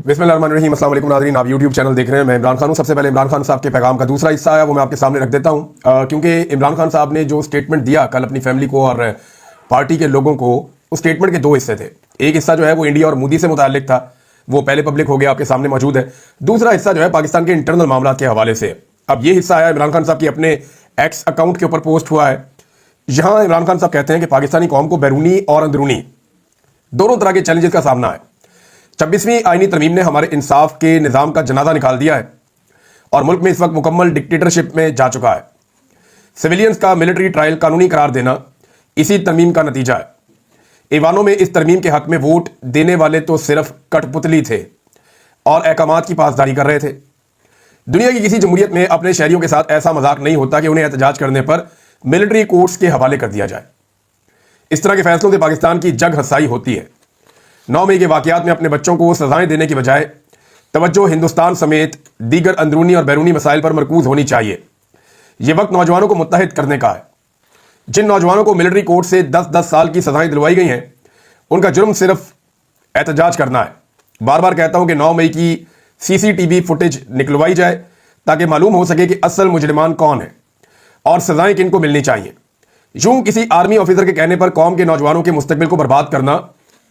बिस्मिल्लाहिर्रहमानिर्रहीम। अस्सलाम वालेकुम नाज़रीन, आप यूट्यूब चैनल देख रहे हैं। मैं इमरान खान हूँ। सबसे पहले इमरान खान साहब के पैगाम का दूसरा हिस्सा है वो मैं आपके सामने रख देता हूँ, क्योंकि इमरान खान साहब ने जो स्टेटमेंट दिया कल अपनी फैमिली को और पार्टी के लोगों को, उस स्टेटमेंट के दो हिस्से थे। एक हिस्सा जो है वो इंडिया और मोदी से मुताल्लिक था, वो पहले पब्लिक हो गया, आपके सामने मौजूद है। दूसरा हिस्सा जो है पाकिस्तान के इंटरनल मामला के हवाले से। अब ये हिस्सा है इमरान खान साहब की अपने एक्स अकाउंट के ऊपर पोस्ट हुआ है। यहाँ इमरान खान साहब कहते हैं कि पाकिस्तानी कौम को बैरूनी और अंदरूनी दोनों तरह के चैलेंजेस का सामना है। 26वीं आईनी तरमीम ने हमारे इंसाफ के निज़ाम का जनाजा निकाल दिया है और मुल्क में इस वक्त मुकम्मल डिक्टेटरशिप में जा चुका है। सिविलियंस का मिलिट्री ट्रायल कानूनी करार देना इसी तरमीम का नतीजा है। ईवानों में इस तरमीम के हक में वोट देने वाले तो सिर्फ कठपुतली थे और अहकामात की पासदारी कर रहे थे। दुनिया की किसी जमहूरियत में अपने शहरियों के साथ ऐसा मजाक नहीं होता कि उन्हें एहतजाज करने पर मिलिट्री कोर्ट्स के हवाले कर दिया जाए। इस तरह के फैसलों से पाकिस्तान की जग हसाई होती है। 9 मई के वाकयात में अपने बच्चों को सजाएं देने की बजाय तवज्जो हिंदुस्तान समेत दीगर अंदरूनी और बैरूनी मसाइल पर मरकूज होनी चाहिए। यह वक्त नौजवानों को मुत्तहिद करने का है। जिन नौजवानों को मिलिट्री कोर्ट से 10-10 साल की सजाएं दिलवाई गई हैं, उनका जुर्म सिर्फ एहतजाज करना है। बार बार कहता हूं कि 9 मई की CCTV फुटेज निकलवाई जाए ताकि मालूम हो सके कि असल मुजरिमान कौन है और सजाएं किन को मिलनी चाहिए। यूं किसी आर्मी ऑफिसर के कहने पर कौम के नौजवानों के मुस्तकबिल को बर्बाद करना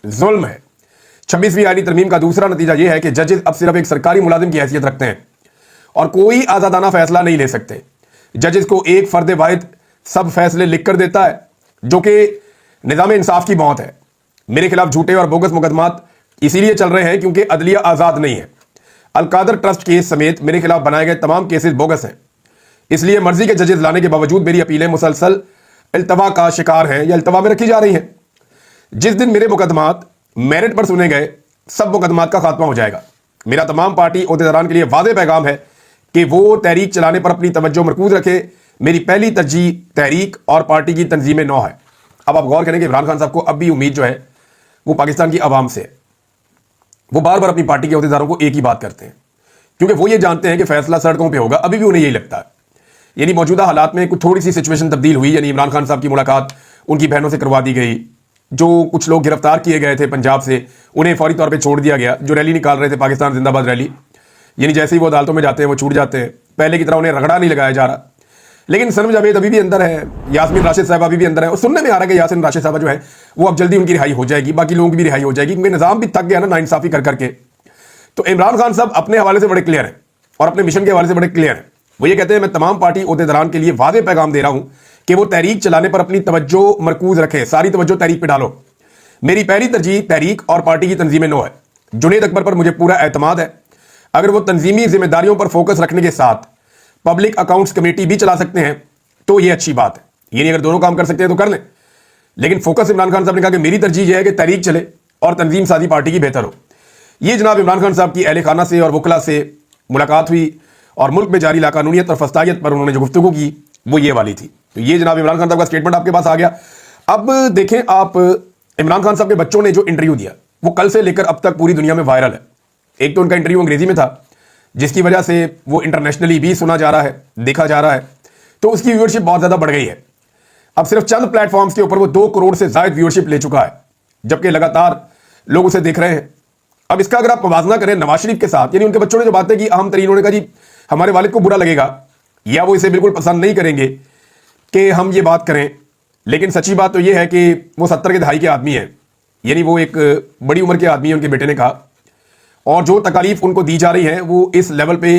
जुल्म है। 26वीं आईनी तरमीम का दूसरा नतीजा यह है कि जजेस अब सिर्फ एक सरकारी मुलाजिम की हैसियत रखते हैं और कोई आजादाना फैसला नहीं ले सकते। जजेस को एक फर्द वाहिद सब फैसले लिख कर देता है, जो कि निज़ाम इंसाफ की मौत है। मेरे खिलाफ झूठे और बोगस मुकदमात इसीलिए चल रहे हैं क्योंकि अदलिया आज़ाद नहीं है। अलकादर ट्रस्ट केस समेत मेरे खिलाफ बनाए गए तमाम केसेस बोगस हैं। इसलिए मर्जी के जजेस लाने के बावजूद मेरी अपीलें मुसलसल इल्तवा का शिकार हैं या इल्तवा में रखी जा रही हैं। जिस दिन मेरे मुकदमात मेरिट पर सुने गए, सब मुकदमात का खात्मा हो जाएगा। मेरा तमाम पार्टी ओहदेदारान के लिए वादे पैगाम है कि वो तहरीक चलाने पर अपनी तवज्जो मरकूज रखे। मेरी पहली तरजीह तहरीक और पार्टी की तंजीम नौ है। अब आप गौर करें कि इमरान खान साहब को अब भी उम्मीद जो है वो पाकिस्तान की आवाम से है। वो बार बार अपनी पार्टी के ओहदेदारों को एक ही बात करते हैं, क्योंकि वो ये जानते हैं कि फैसला सड़कों पर होगा। अभी भी उन्हें यही लगता है। यानी मौजूदा हालात में कुछ थोड़ी सी सिचुएशन तब्दील हुई, यानी इमरान खान साहब की मुलाकात उनकी बहनों से करवा दी गई। जो कुछ लोग गिरफ्तार किए गए थे पंजाब से, उन्हें फौरी तौर पे छोड़ दिया गया। जो रैली निकाल रहे थे पाकिस्तान जिंदाबाद रैली, यानी जैसे ही वो अदालतों में जाते हैं वो छूट जाते हैं। पहले की तरह उन्हें रगड़ा नहीं लगाया जा रहा। लेकिन सनम जावेद अभी भी अंदर है, यास्मीन राशिद साहब अभी भी अंदर है और सुनने में आ रहा है कि यास्मीन राशिद साहब जो है वो अब जल्दी उनकी रिहाई हो जाएगी, बाकी लोगों की भी रिहाई हो जाएगी, क्योंकि निजाम भी थक गया ना नाइंसाफी कर करके। तो इमरान खान साहब अपने हवाले से बड़े क्लियर हैं और अपने मिशन के हवाले से बड़े क्लियर हैं। वो ये कहते हैं मैं तमाम पार्टी ओहदेदारान के लिए वादे पैगाम दे रहा हूं कि वो तहरीक चलाने पर अपनी तवज्जो मरकूज रखे, सारी तवज्जो तहरीक पे डालो। मेरी पहली तरजीह तहरीक और पार्टी की तंजीमें नो है। जुनेद अकबर पर मुझे पूरा एतमाद है। अगर वो तंजीमी जिम्मेदारियों पर फोकस रखने के साथ पब्लिक अकाउंट्स कमेटी भी चला सकते हैं तो ये अच्छी बात है। यानी अगर दोनों काम कर सकते हैं तो कर लें। लेकिन फोकस इमरान खान साहब ने कहा कि मेरी तरजीह यह है कि तहरीक चले और तंजीम साजी पार्टी की बेहतर हो। ये जनाब इमरान खान साहब की अहले खाना से और वकला से मुलाकात हुई और मुल्क में जारी लाकानूनियत और फस्तायत पर उन्होंने जो गुफ्तगू की वो ये वाली थी। तो ये जनाब इमरान खान साहब का स्टेटमेंट आपके पास आ गया। अब देखें आप, इमरान खान साहब के बच्चों ने जो इंटरव्यू दिया वो कल से लेकर अब तक पूरी दुनिया में वायरल है। एक तो उनका इंटरव्यू अंग्रेजी में था, जिसकी वजह से वो इंटरनेशनली भी सुना जा रहा है, देखा जा रहा है, तो उसकी व्यूअरशिप बहुत ज्यादा बढ़ गई है। अब सिर्फ चंद प्लेटफॉर्म्स के ऊपर वो 2 करोड़ से ज्यादा व्यूअरशिप ले चुका है, जबकि लगातार लोग उसे देख रहे हैं। अब इसका अगर आप मवाजना करें नवाज शरीफ के साथ, यानी उनके बच्चों ने जो बातें की, अहम तरीन, उन्होंने कहा जी हमारे वालिद को बुरा लगेगा या वो इसे बिल्कुल पसंद नहीं करेंगे कि हम ये बात करें, लेकिन सच्ची बात तो ये है कि वो 70 के दहाई के आदमी है, यानी वो एक बड़ी उम्र के आदमी है, उनके बेटे ने कहा। और जो तकालीफ उनको दी जा रही है वो इस लेवल पे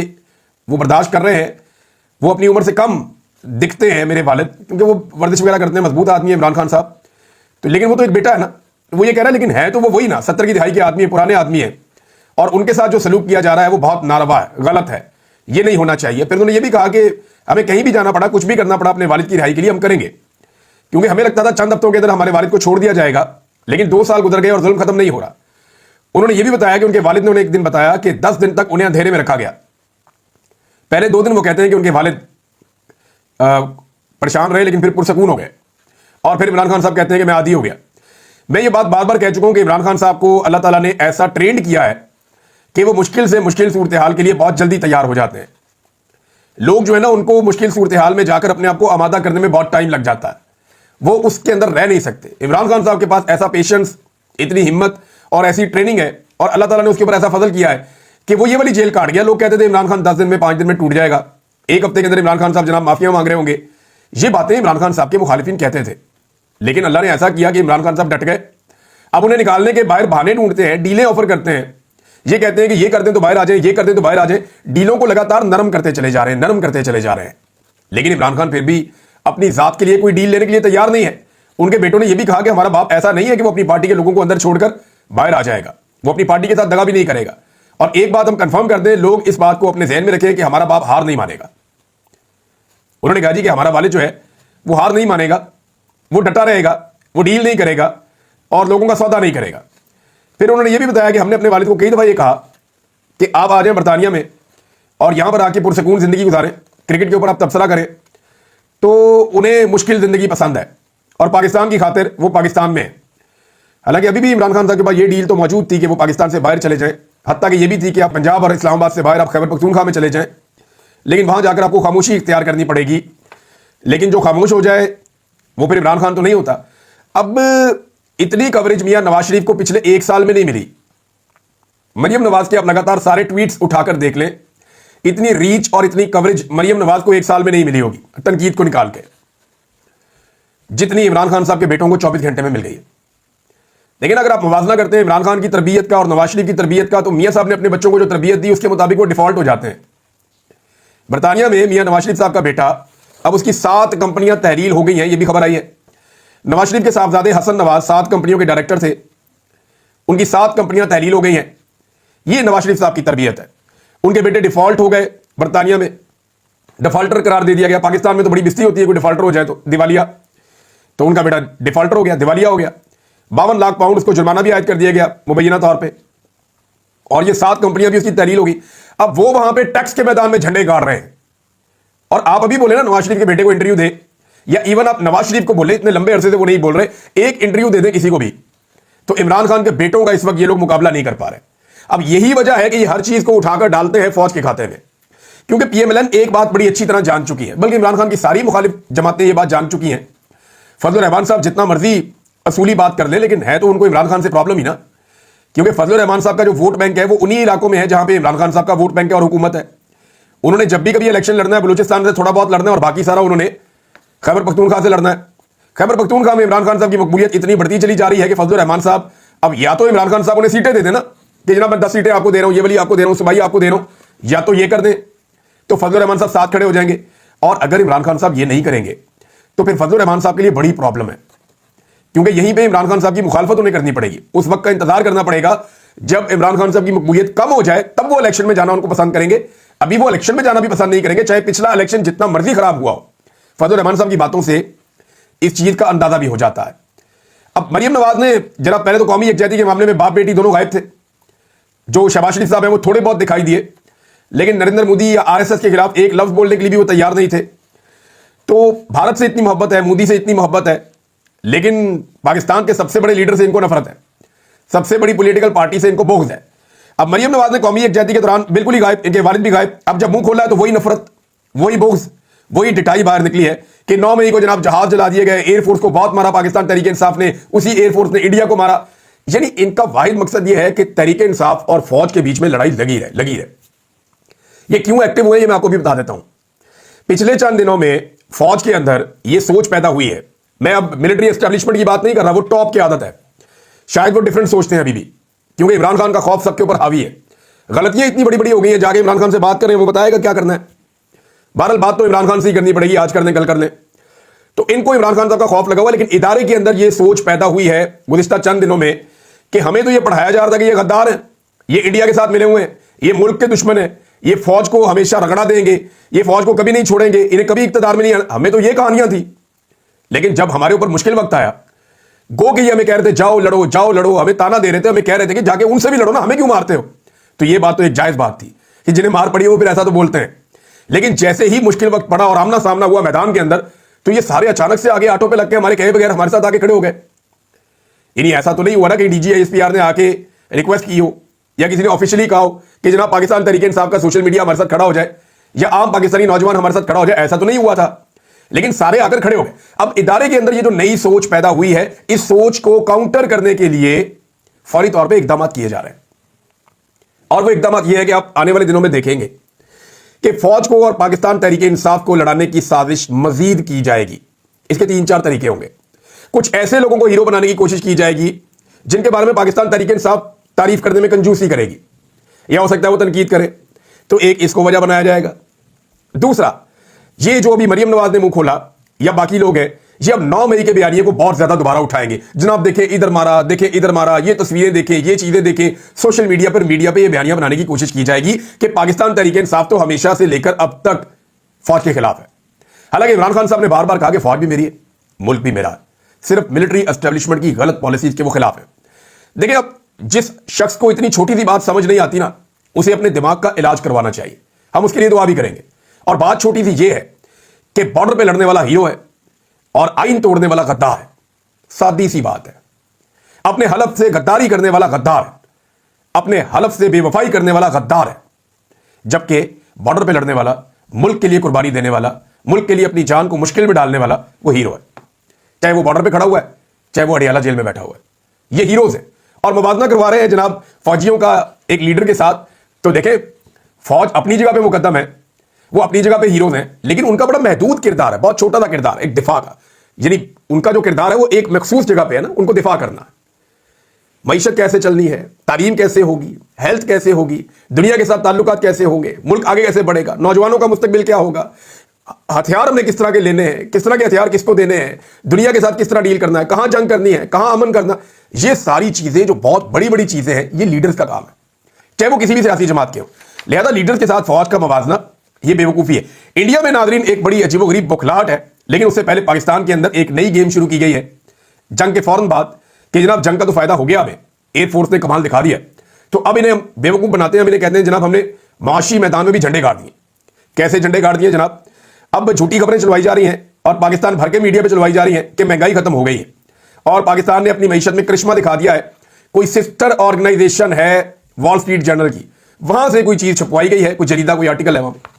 वो बर्दाश्त कर रहे हैं। वो अपनी उम्र से कम दिखते हैं मेरे वालिद, क्योंकि वो वर्जिश वगैरह करते हैं, मजबूत आदमी है इमरान खान साहब। तो लेकिन वो तो एक बेटा है ना, वो ये कह रहा है, लेकिन है तो वो वही ना, 70 की दहाई के आदमी है, पुराने आदमी है, और उनके साथ जो सलूक किया जा रहा है वो बहुत नारवा है, गलत है, ये नहीं होना चाहिए। फिर उन्होंने ये भी कहा कि हमें कहीं भी जाना पड़ा, कुछ भी करना पड़ा अपने वालिद की रिहाई के लिए हम करेंगे, क्योंकि हमें लगता था चंद हफ्तों के अंदर हमारे वालिद को छोड़ दिया जाएगा, लेकिन 2 साल गुजर गए और जुल्म खत्म नहीं हो रहा। उन्होंने ये भी बताया कि उनके वालिद ने उन्हें एक दिन बताया कि 10 दिन तक उन्हें अंधेरे में रखा गया। पहले 2 दिन वो कहते हैं कि उनके वालिद परेशान रहे, लेकिन फिर पुरसकून हो गए, और फिर इमरान खान साहब कहते हैं कि मैं आदी हो गया। मैं ये बात बार बार कह चुका हूं कि इमरान खान साहब को अल्लाह ताला ने ऐसा ट्रेंड किया है कि वो मुश्किल से मुश्किल सूरत हाल के लिए बहुत जल्दी तैयार हो जाते हैं। लोग जो है ना, उनको मुश्किल सूरत हाल में जाकर अपने आप को आमादा करने में बहुत टाइम लग जाता है, वो उसके अंदर रह नहीं सकते। इमरान खान साहब के पास ऐसा पेशेंस, इतनी हिम्मत और ऐसी ट्रेनिंग है اور اللہ تعالیٰ نے اس کے اوپر ایسا فضل کیا ہے کہ وہ یہ والی جیل کاٹ گیا. لوگ کہتے تھے عمران خان 10 دن میں 5 دن میں ٹوٹ جائے گا, ایک ہفتے کے اندر عمران خان صاحب جناب معافیاں مانگ رہے ہوں گے. یہ باتیں عمران خان صاحب کے مخالفین کہتے تھے, لیکن اللہ نے ایسا کیا کہ عمران خان صاحب ڈٹ گئے. اب انہیں نکالنے کے باہر بہانے ڈھونڈتے ہیں, ڈیلیں آفر کرتے ہیں, یہ کہتے ہیں کہ یہ کر دیں تو باہر آ جائیں, یہ کر دیں تو باہر آ جائیں. ڈیلوں کو لگاتار نرم کرتے چلے جا رہے ہیں, نرم کرتے چلے جا رہے ہیں. لیکن عمران خان پھر بھی اپنی ذات کے لیے کوئی ڈیل لینے کے لیے تیار نہیں ہے. ان کے بیٹوں نے یہ بھی کہا کہ ہمارا باپ ایسا نہیں ہے کہ وہ اپنی پارٹی کے لوگوں کو اندر چھوڑ کر باہر آ جائے گا, وہ اپنی پارٹی کے ساتھ دغا بھی نہیں کرے گا. اور ایک بات ہم کنفرم کر دیں, لوگ اس بات کو اپنے ذہن میں رکھیں کہ ہمارا باپ ہار نہیں مانے گا. انہوں نے کہا جی کہ ہمارا والد جو ہے وہ ہار نہیں مانے گا, وہ ڈٹا رہے گا, وہ ڈیل نہیں کرے گا اور لوگوں کا سودا نہیں کرے گا. پھر انہوں نے یہ بھی بتایا کہ ہم نے اپنے والد کو کئی دفعہ یہ کہا کہ آپ آ جائیں برطانیہ میں اور یہاں پر آ کے پرسکون زندگی گزاریں, کرکٹ کے اوپر آپ تبصرہ کریں. تو انہیں مشکل زندگی پسند ہے اور پاکستان کی خاطر وہ پاکستان میں ہے. حالانکہ ابھی بھی عمران خان صاحب کے پاس یہ ڈیل تو موجود تھی کہ وہ پاکستان سے باہر چلے جائیں, حتیٰ کہ یہ بھی تھی کہ آپ پنجاب اور اسلام آباد سے باہر آپ خیبر پختونخوا میں چلے جائیں, لیکن وہاں جا کر آپ کو خاموشی اختیار کرنی پڑے گی. لیکن جو خاموش ہو جائے وہ پھر عمران خان تو نہیں ہوتا. اب اتنی کوریج میاں نواز شریف کو پچھلے 1 سال میں نہیں ملی. مریم نواز کے آپ لگاتار سارے ٹویٹس اٹھا کر دیکھ لیں, اتنی ریچ اور اتنی کوریج مریم نواز کو 1 سال میں نہیں ملی ہوگی تنقید کو نکال کے, جتنی عمران خان صاحب کے بیٹوں کو 24 گھنٹے میں مل گئی ہے. لیکن اگر آپ موازنہ کرتے ہیں عمران خان کی تربیت کا اور نواز شریف کی تربیت کا, تو میاں صاحب نے اپنے بچوں کو جو تربیت دی اس کے مطابق وہ ڈیفالٹ ہو جاتے ہیں. برطانیہ میں میاں نواز شریف صاحب کا بیٹا, اب اس کی 7 کمپنیاں تحلیل ہو گئی ہیں, یہ بھی خبر آئی ہے. نواز شریف کے صاحبزادے حسن نواز 7 کمپنیوں کے ڈائریکٹر تھے, ان کی 7 کمپنیاں تحلیل ہو گئی ہیں. یہ نواز شریف صاحب کی تربیت ہے. ان کے بیٹے ڈیفالٹ ہو گئے برطانیہ میں, ڈیفالٹر قرار دے دیا گیا. پاکستان میں تو بڑی بستی ہوتی ہے کوئی ڈیفالٹر ہو جائے تو دیوالیہ, تو ان کا بیٹا ڈیفالٹر ہو گیا, دیوالیہ ہو گیا. 52 لاکھ پاؤنڈ اس کو جرمانہ بھی عائد کر دیا گیا مبینہ طور پہ, اور یہ 7 کمپنیاں بھی اس کی تحلیل ہوگی. اب وہ وہاں پہ ٹیکس کے میدان میں جھنڈے گاڑ رہے ہیں. اور آپ ابھی بولے نا نواز شریف کے بیٹے کو انٹرویو دیں, یا ایون آپ نواز شریف کو بولے, اتنے لمبے عرصے سے وہ نہیں بول رہے, ایک انٹرویو دے دیں کسی کو بھی, تو عمران خان کے بیٹوں کا اس وقت یہ لوگ مقابلہ نہیں کر پا رہے. اب یہی وجہ ہے کہ یہ ہر چیز کو اٹھا کر ڈالتے ہیں فوج کے کھاتے میں, کیونکہ پی ایم ایل این ایک بات بڑی اچھی طرح جان چکی ہے, بلکہ عمران خان کی ساری مخالف جماعتیں یہ بات جان چکی ہیں. فضل الرحمان صاحب جتنا مرضی اصولی بات کر لیں, لیکن ہے تو ان کو عمران خان سے پرابلم ہی نا, کیونکہ فضل الرحمان صاحب کا جو ووٹ بینک ہے وہ انہی علاقوں میں ہے جہاں پہ عمران خان صاحب کا ووٹ بینک ہے اور حکومت ہے. انہوں نے جب بھی کبھی الیکشن لڑنا ہے بلوچستان سے تھوڑا بہت لڑنا ہے, اور باقی سارا انہوں نے خیبر پختونخوا سے لڑنا ہے. خیبر پختونخوا میں عمران خان صاحب کی مقبولیت اتنی بڑھتی چلی جا رہی ہے کہ فضل الرحمان صاحب اب یا تو عمران خان صاحب انہیں سیٹیں دے دیں نا کہ جناب میں 10 سیٹیں آپ کو دے رہا ہوں, یہ والی آپ کو دے رہا ہوں, صوبائی آپ کو دے رہا ہوں, یا تو یہ کر دیں تو فضل الرحمان صاحب ساتھ کھڑے ہو جائیں گے. اور اگر عمران خان صاحب یہ نہیں کریں گے تو پھر فضل الرحمان صاحب کے لیے بڑی پرابلم ہے, کیونکہ یہیں پہ عمران خان صاحب کی مخالفت انہیں کرنی پڑے گی. اس وقت کا انتظار کرنا پڑے گا جب عمران خان صاحب کی مقبولیت کم ہو جائے, تب وہ الیکشن میں جانا ان کو پسند کریں گے. ابھی وہ الیکشن میں جانا بھی پسند نہیں کریں گے, چاہے پچھلا الیکشن جتنا مرضی خراب ہوا ہو. فضل الرحمان صاحب کی باتوں سے اس چیز کا اندازہ بھی ہو جاتا ہے. اب مریم نواز نے جناب پہلے تو قومی یکجہتی کے معاملے میں باپ بیٹی دونوں غائب تھے, جو شہباز شریف صاحب ہیں وہ تھوڑے بہت دکھائی دیے, لیکن نریندر مودی یا RSS کے خلاف ایک لفظ بولنے کے لیے بھی وہ تیار نہیں تھے. تو بھارت سے اتنی محبت ہے, مودی سے اتنی محبت ہے, لیکن پاکستان کے سب سے بڑے لیڈر سے ان کو نفرت ہے, سب سے بڑی پولیٹیکل پارٹی سے ان کو بغض ہے. اب مریم نواز نے قومی یکجہتی کے دوران بالکل ہی غائب, ان کے والد بھی غائب. اب جب منہ کھولا ہے تو وہی نفرت, وہی بغض, وہی ڈٹائی باہر نکلی ہے کہ 9 مئی کو جناب جہاز جلا دیے گئے, ایئر فورس کو بہت مارا پاکستان تحریک انصاف نے, اسی ایئر فورس نے انڈیا کو مارا. یعنی ان کا واحد مقصد یہ ہے کہ تحریک انصاف اور فوج کے بیچ میں لڑائی لگی رہے. یہ کیوں ایکٹیو ہوئے یہ میں آپ کو بھی بتا دیتا ہوں. پچھلے چند دنوں میں فوج کے اندر یہ سوچ پیدا ہوئی ہے, میں اب ملٹری اسٹیبلشمنٹ کی بات نہیں کر رہا, وہ ٹاپ کی عادت ہے, شاید وہ ڈیفرنٹ سوچتے ہیں ابھی بھی, کیونکہ عمران خان کا خوف سب کے اوپر حاوی ہے. غلطیاں اتنی بڑی بڑی ہو گئی ہیں, جا کے عمران خان سے بات کریں, وہ بتائے گا کیا کرنا ہے. بہرحال بات تو عمران خان سے ہی کرنی پڑے گی, آج کر لیں کل کر لیں. تو ان کو عمران خان صاحب کا خوف لگا ہوا, لیکن ادارے کے اندر یہ سوچ پیدا ہوئی ہے گزشتہ چند دنوں میں کہ ہمیں تو یہ پڑھایا جا رہا تھا کہ یہ غدار ہیں, یہ انڈیا کے ساتھ ملے ہوئے ہیں, یہ ملک کے دشمن ہیں, یہ فوج کو ہمیشہ رگڑا دیں گے, یہ فوج کو کبھی نہیں چھوڑیں گے, انہیں کبھی اقتدار میں نہیں, ہمیں تو یہ کہانیاں تھی. لیکن جب ہمارے اوپر مشکل وقت آیا, گو کہ یہ ہمیں کہہ رہے تھے جاؤ لڑو جاؤ لڑو, ہمیں تانا دے رہے تھے, ہمیں کہہ رہے تھے کہ جا کے ان سے بھی لڑو نا, ہمیں کیوں مارتے ہو. تو یہ بات تو ایک جائز بات تھی کہ جنہیں مار پڑی وہ پھر ایسا تو بولتے ہیں. لیکن جیسے ہی مشکل وقت پڑا اور آمنا سامنا ہوا میدان کے اندر, تو یہ سارے اچانک سے آگے آٹو پہ لگ کے ہمارے کہے بغیر ہمارے ساتھ آ کے کھڑے ہو گئے. یعنی ایسا تو نہیں ہوا نا کہ DG/ISPR نے آ کے ریکویسٹ کی ہو, یا کسی نے آفیشلی کہا ہو کہ جناب پاکستان تحریک انصاف کا سوشل میڈیا ہمارے ساتھ کھڑا ہو جائے, یا عام پاکستانی نوجوان ہمارے ساتھ کھڑا ہو جائے, ایسا تو نہیں ہوا تھا. لیکن سارے آ کر کھڑے ہو گئے. اب ادارے کے اندر یہ جو نئی سوچ پیدا ہوئی ہے, اس سوچ کو کاؤنٹر کرنے کے لیے فوری طور پہ اقدامات کیے جا رہے ہیں. और वो इकदाम ये है कि आप आने वाले दिनों में देखेंगे कि फौज को और पाकिस्तान तहरीक इंसाफ को लड़ाने की साजिश मजीद की जाएगी। इसके 3-4 तरीके होंगे। कुछ ऐसे लोगों को हीरो बनाने की कोशिश की जाएगी जिनके बारे में पाकिस्तान तहरीक इंसाफ तारीफ करने में कंजूसी करेगी, या हो सकता है वो तनकीद करे, तो एक इसको वजह बनाया जाएगा। दूसरा, ये जो अभी मरियम नवाज ने मुंह खोला या बाकी लोग हैं, ये अब 9 मई के बयानिए को बहुत ज्यादा दोबारा उठाएंगे। जनाब देखें इधर मारा, देखें इधर मारा, ये तस्वीरें देखें, ये चीजें देखें। सोशल मीडिया पे ये बयानियां बनाने की कोशिश की जाएगी कि पाकिस्तान तहरीक इंसाफ तो हमेशा से लेकर अब तक फौज के खिलाफ है। हालांकि इमरान खान साहब ने बार बार कहा कि फौज भी मेरी है, मुल्क भी मेरा है, सिर्फ मिलिट्री एस्टेब्लिशमेंट की गलत पॉलिसीज के वो खिलाफ है। देखिए, अब जिस शख्स को इतनी छोटी सी बात समझ नहीं आती ना, उसे अपने दिमाग का इलाज करवाना चाहिए। हम उसके लिए दुआ भी करेंगे। और बात छोटी सी ये है कि बॉर्डर पे लड़ने वाला हीरो है और आइन तोड़ने वाला गद्दार है। सादी सी बात है। अपने हलफ से गद्दारी करने वाला गद्दार है, अपने हलफ से बेवफाई करने वाला गद्दार है, जबकि बॉर्डर पे लड़ने वाला, मुल्क के लिए कुर्बानी देने वाला, मुल्क के लिए अपनी जान को मुश्किल में डालने वाला वो हीरो है। चाहे वो बॉर्डर पे खड़ा हुआ है, चाहे वो अडियाला जेल में बैठा हुआ है। ये हीरोज है और मुवाजना करवा रहे हैं जनाब फौजियों का एक लीडर के साथ। तो देखें, फौज अपनी जगह पे मुकद्दम है, वो अपनी जगह पे हीरोज हैं, लेकिन उनका बड़ा महदूद किरदार है, बहुत छोटा सा किरदार, एक दिफा का। यानी उनका जो किरदार है वो एक मखसूस जगह पे है ना, उनको दिफा करना है। मईशत कैसे चलनी है, तालीम कैसे होगी, हेल्थ कैसे होगी, दुनिया के साथ ताल्लुकात कैसे होंगे, मुल्क आगे कैसे बढ़ेगा, नौजवानों का मुस्तकबिल क्या होगा, हथियार हमने किस तरह के लेने हैं, किस तरह के हथियार किसको देने हैं, दुनिया के साथ किस तरह डील करना है, कहां जंग करनी है, कहां अमन करना, ये सारी चीजें जो बहुत बड़ी बड़ी चीजें हैं, ये लीडर्स का काम है, चाहे वो किसी भी सियासी जमात के हो। लिहाजा लीडर्स के साथ फौज का मवाजना ये बेवकूफी है। इंडिया में नादरीन एक बड़ी अजीबोगरीब बौखलाहट है, लेकिन उससे पहले पाकिस्तान के अंदर एक नई गेम शुरू की गई है जंग के फौरन बाद कि जनाब जंग का तो फायदा हो गया, हमें एयरफोर्स ने कमाल दिखा दिया, तो अब इन्हें हम बेवकूफ बनाते हैं। हम इन्हें कहते हैं जनाब हमने माशी मैदान में भी झंडे गाड़ दिए। कैसे झंडे गाड़ दिए जनाब? अब झूठी खबरें चलवाई जा रही हैं और पाकिस्तान भर के मीडिया पे चलवाई जा रही हैं कि महंगाई खत्म हो गई है और पाकिस्तान ने अपनी मईशत में करिश्मा दिखा दिया है। कोई सिस्टर ऑर्गेनाइजेशन है वॉल स्ट्रीट जर्नल की, वहां से कोई चीज छपवाई गई है, कोई जरीदा, कोई आर्टिकल है वहां पे,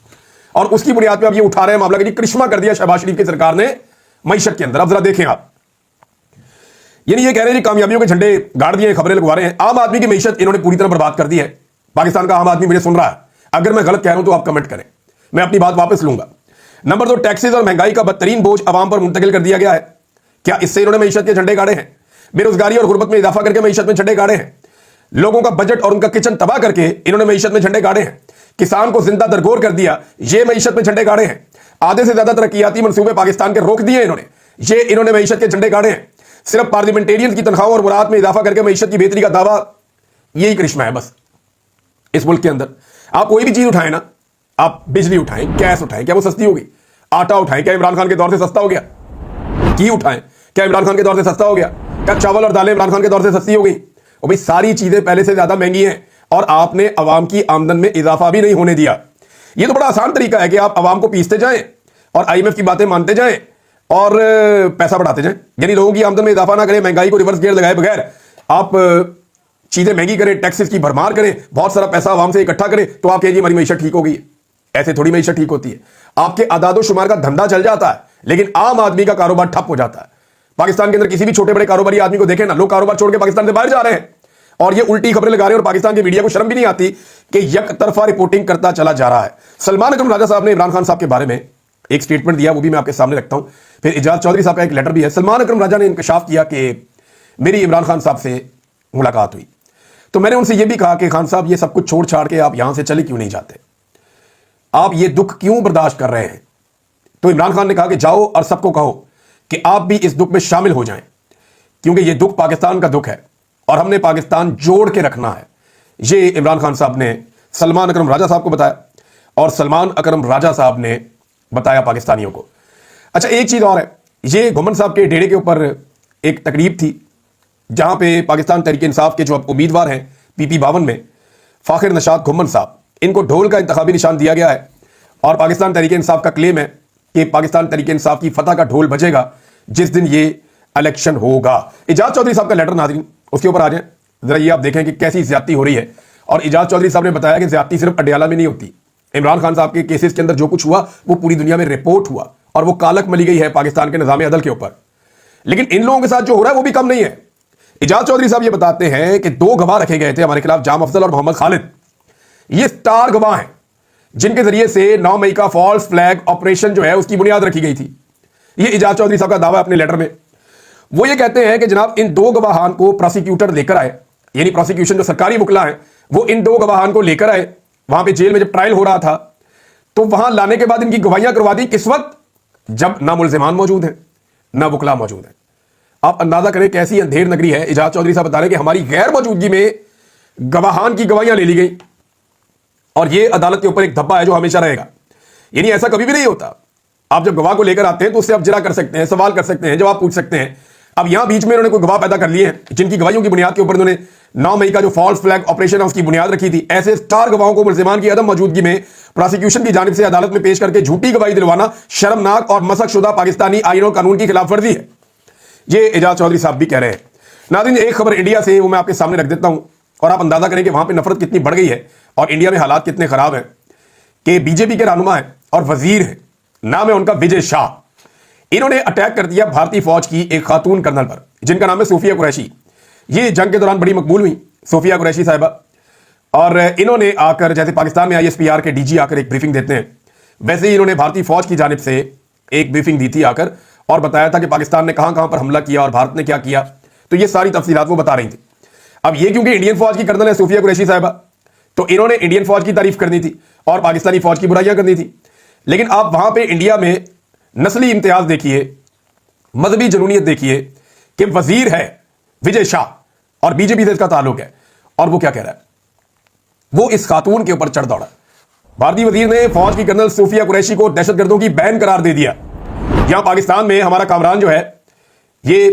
और उसकी बुनियाद पे अब ये उठा रहे हैं मामला कि करिश्मा कर दिया शहबाज शरीफ की सरकार ने मईशत के अंदर। अब जरा देखें आप, यानी ये कह रहे हैं कि कामयाबियों के झंडे गाड़ दिए, खबरें लगवा रहे हैं। आम आदमी की मईशत इन्होंने पूरी तरह बर्बाद कर दी है। पाकिस्तान का आम आदमी मुझे सुन रहा है, अगर मैं गलत कह रहा हूं तो आप कमेंट करें, मैं अपनी बात वापस लूंगा। नंबर 2, टैक्सेस और महंगाई का बदतरीन बोझ अवाम पर मुंतकिल कर दिया गया है। क्या इससे इन्होंने मईशत के झंडे गाड़े हैं? बेरोजगारी और गुर्बत में इजाफा करके मईशत में झंडे गाड़े हैं। लोगों का बजट और उनका किचन तबाह करके इन्होंने मईशत में झंडे गाड़े हैं। किसान को जिंदा दरगोर कर दिया, ये मईशत में झंडे गाड़े हैं। आधे से ज्यादा तरक्याती मंसूबे पाकिस्तान के रोक दिए इन्होंने मईशत के झंडे गाड़े हैं। सिर्फ पार्लियामेंटेरियंस की तनख्वाह और मुराद में इजाफा करके मईशत की बेहतरी का दावा, यही करिश्मा है बस इस मुल्क के अंदर। आप कोई भी चीज उठाएं ना, आप बिजली उठाएं, गैस उठाएं, क्या वो सस्ती होगी? आटा उठाएं, क्या इमरान खान के दौर से सस्ता हो गया? घी उठाएं, क्या इमरान खान के दौर से सस्ता हो गया? क्या चावल और दालें इमरान खान के दौर से सस्ती हो गई? और भाई सारी चीजें पहले से ज्यादा महंगी हैं और आपने अवाम की आमदन में इजाफा भी नहीं होने दिया। ये तो बड़ा आसान तरीका है कि आप अवाम को पीसते जाएं और IMF की बातें मानते जाएं और पैसा बढ़ाते जाएं। यानी लोगों की आमदन में इजाफा ना करें, महंगाई को रिवर्स गियर लगाए बगैर आप चीजें महंगी करें, टैक्सेस की भरमार करें, बहुत सारा पैसा अवाम से इकट्ठा करें, तो आप कहिए हमारी मईशत ठीक हो गई है। ऐसे थोड़ी मईशत ठीक होती है। आपके आदादो शुमार का धंधा चल जाता है, लेकिन आम आदमी का कारोबार ठप हो जाता है। पाकिस्तान के अंदर किसी भी छोटे बड़े कारोबारी आदमी को देखें ना, लोग कारोबार छोड़ के पाकिस्तान से बाहर जा रहे हैं और ये उल्टी खबरें लगा रहे हैं और पाकिस्तान की मीडिया को शर्म भी नहीं आती कि एक तरफा रिपोर्टिंग करता चला जा रहा है। सलमान अकरम राजा साहब ने इमरान खान साहब के बारे में एक स्टेटमेंट दिया, वो भी मैं आपके सामने रखता हूं। फिर इजाज चौधरी साहब का एक लेटर भी है। सलमान अकरम राजा ने इंकशाफ किया कि मेरी इमरान खान साहब से मुलाकात हुई, तो मैंने उनसे यह भी कहा कि खान साहब ये सब कुछ छोड़ छाड़ के आप यहां से चले क्यों नहीं जाते, आप ये दुख क्यों बर्दाश्त कर रहे हैं? तो इमरान खान ने कहा कि जाओ और सबको कहो कि आप भी इस दुख में शामिल हो जाएं, क्योंकि ये दुख पाकिस्तान का दुख है और हमने पाकिस्तान जोड़ के रखना है। ये इमरान खान साहब ने सलमान अकरम राजा साहब को बताया और सलमान अकरम राजा साहब ने बताया पाकिस्तानियों को। अच्छा, एक चीज और है, ये घुमन साहब के डेरे के ऊपर एक तकरीब थी जहां पे पाकिस्तान तहरीक इंसाफ के जो अब उम्मीदवार हैं PP 52 में, फाखिर नशाद घुमन साहब, इनको ढोल का इंतखाबी निशान दिया गया है और पाकिस्तान तहरीक इंसाफ का क्लेम है कि पाकिस्तान तहरीक इंसाफ की फतह का ढोल बजेगा जिस दिन ये इलेक्शन होगा। इजाज चौधरी साहब का लेटर नाज़रीन, उसके ऊपर आ जाए जरा, ये आप देखें कि कैसी ज्यादती हो रही है। और इजाज चौधरी साहब ने बताया कि ज्यादती सिर्फ अडियाला में नहीं होती, इमरान खान साहब के केसेस के अंदर जो कुछ हुआ वो पूरी दुनिया में रिपोर्ट हुआ और वो कालक मली गई है पाकिस्तान के निजाम अदल के ऊपर। लेकिन इन लोगों के साथ जो हो रहा है वो भी कम नहीं है। इजाज चौधरी साहब ये बताते हैं कि 2 गवाह रखे गए थे हमारे खिलाफ, जाम अफजल और मोहम्मद खालिद। ये स्टार गवाह हैं जिनके जरिए से 9 मई का फॉल्स फ्लैग ऑपरेशन जो है उसकी बुनियाद रखी गई थी। ये एजाज चौधरी साहब का दावा है अपने लेटर में। वो ये कहते हैं कि जनाब इन 2 गवाहान को प्रोसिक्यूटर लेकर आए, यानी प्रोसिक्यूशन जो सरकारी वकील हैं वो इन 2 गवाहान को लेकर आए। वहां पे जेल में जब ट्रायल हो रहा था तो वहां लाने के बाद इनकी गवाहियां करवा दी किस वक्त, जब ना मुल्जिमान मौजूद हैं ना वकला मौजूद हैं। आप अंदाजा करें कैसी अंधेर नगरी है। एजाज चौधरी साहब बता रहे हैं कि हमारी गैर मौजूदगी में गवाहान की गवाहियां ले ली गई और यह अदालत के ऊपर एक धब्बा है जो हमेशा रहेगा। यानी ऐसा कभी भी नहीं होता। आप जब गवाह को लेकर आते हैं तो उससे आप जिरा कर सकते हैं, सवाल कर सकते हैं, जवाब पूछ सकते हैं। अब यहां बीच में उन्होंने कोई गवाह पैदा कर लिए हैं जिनकी गवाहियों की बुनियाद के ऊपर उन्होंने 9 मई का जो फॉल्स फ्लैग ऑपरेशन है उसकी बुनियाद रखी थी। ऐसे स्टार गवाहों को मुल्जिमान की अदम मौजूदगी में प्रोसिक्यूशन की जानिब से अदालत में पेश करके झूठी गवाही दिलवाना शर्मनाक और मसकशुदा पाकिस्तानी आईन और कानून की खिलाफ वर्जी है। ये एजाज चौधरी साहब भी कह रहे हैं। नाज़रीन, एक खबर इंडिया से वो मैं आपके सामने रख देता हूं और आप अंदाजा करें कि वहां पे नफरत कितनी बढ़ गई है और इंडिया में हालात कितने खराब हैं कि बीजेपी के रहनुमा है और वजीर है, नाम है उनका विजय शाह। इन्होंने अटैक कर दिया भारतीय फौज की एक खातून कर्नल पर जिनका नाम है सूफिया कुरैशी। ये जंग के दौरान बड़ी मकबूल हुई सूफिया कुरैशी साहिबा, और इन्होंने आकर जैसे पाकिस्तान में ISPR के DG आकर एक ब्रीफिंग देते हैं वैसे ही इन्होंने भारतीय फौज की जानिब से एक ब्रीफिंग दी थी आकर और बताया था कि पाकिस्तान ने कहां कहां पर हमला किया और भारत ने क्या किया। तो ये सारी तफसीलात वो बता रही थी। अब ये क्योंकि इंडियन फौज की कर्नल है सूफिया कुरैशी साहिबा, तो इन्होंने इंडियन फौज की तारीफ करनी थी और पाकिस्तानी फौज की बुराइयां करनी थी। लेकिन आप वहां पे इंडिया में नस्ली इम्तियाज देखिए, मजहबी जनूनियत देखिए कि वजीर है विजय शाह और बीजेपी से इसका ताल्लुक है, और वो क्या कह रहा है, वो इस खातून के ऊपर चढ़ दौड़ा। भारतीय वजीर ने फौज की कर्नल सूफिया कुरैशी को दहशतगर्दों की बैन करार दे दिया। यहां पाकिस्तान में हमारा कामरान जो है ये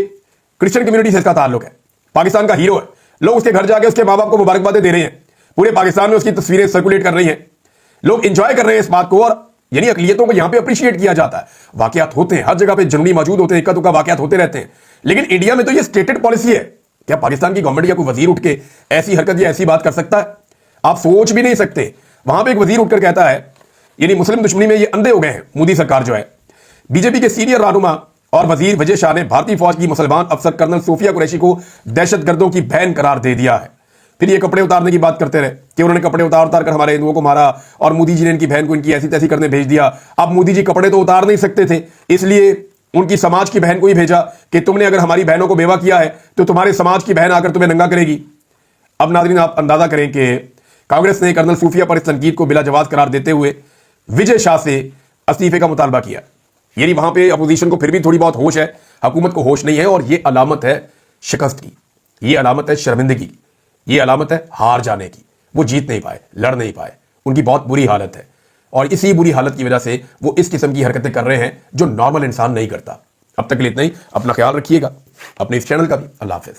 क्रिश्चियन कम्युनिटी से इसका ताल्लुक है, पाकिस्तान का हीरो है। लोग उसके घर जाके उसके मां बाप को मुबारकबादें दे रहे हैं, पूरे पाकिस्तान में उसकी तस्वीरें सर्कुलेट कर रही हैं, लोग इंजॉय कर रहे हैं इस बात को, और यानी अकलियतों को यहां पे अप्रिशिएट किया जाता है। वाकयात होते हैं, हर जगह पे जनूनी मौजूद होते हैं, इक्का दुक्का वाकयात होते रहते हैं। लेकिन इंडिया में तो ये स्टेटेड पॉलिसी है। क्या पाकिस्तान की गवर्नमेंट या कोई वजीर उठ के ऐसी हरकत या ऐसी बात कर सकता है? आप सोच भी नहीं सकते। वहां पे एक वजीर उठकर कहता है, यानी मुस्लिम दुश्मनी में ये अंधे हो गए हैं मोदी सरकार जो है। बीजेपी के सीनियर रहनुमा और वजीर विजय शाह ने भारतीय फौज की मुसलमान अफसर कर्नल सूफिया कुरैशी को दहशतगर्दों की बैन करार दे दिया है। फिर ये कपड़े उतारने की बात करते रहे कि उन्होंने कपड़े उतार उतार कर हमारे हिंदुओं को मारा और मोदी जी ने इनकी बहन को इनकी ऐसी तैसी करने भेज दिया। अब मोदी जी कपड़े तो उतार नहीं सकते थे, इसलिए उनकी समाज की बहन को ही भेजा कि तुमने अगर हमारी बहनों को बेवा किया है तो तुम्हारे समाज की बहन आकर तुम्हें नंगा करेगी। अब नाज़रीन, आप अंदाजा करें कि कांग्रेस ने कर्नल सूफिया पर इस तनकीद को बिला जवाब करार देते हुए विजय शाह से इस्तीफे का मुतालबा किया। यानी वहां पे अपोजिशन को फिर भी थोड़ी बहुत होश है, हुकूमत को होश नहीं है, और ये अलामत है शिकस्त की, ये अलामत है शर्मिंदगी की, ये अलामत है हार जाने की। वो जीत नहीं पाए, लड़ नहीं पाए, उनकी बहुत बुरी हालत है, और इसी बुरी हालत की वजह से वो इस किस्म की हरकतें कर रहे हैं जो नॉर्मल इंसान नहीं करता। अब तक के लिए इतना ही। अपना ख्याल रखिएगा, अपने इस चैनल का भी। अल्लाह हाफिज़।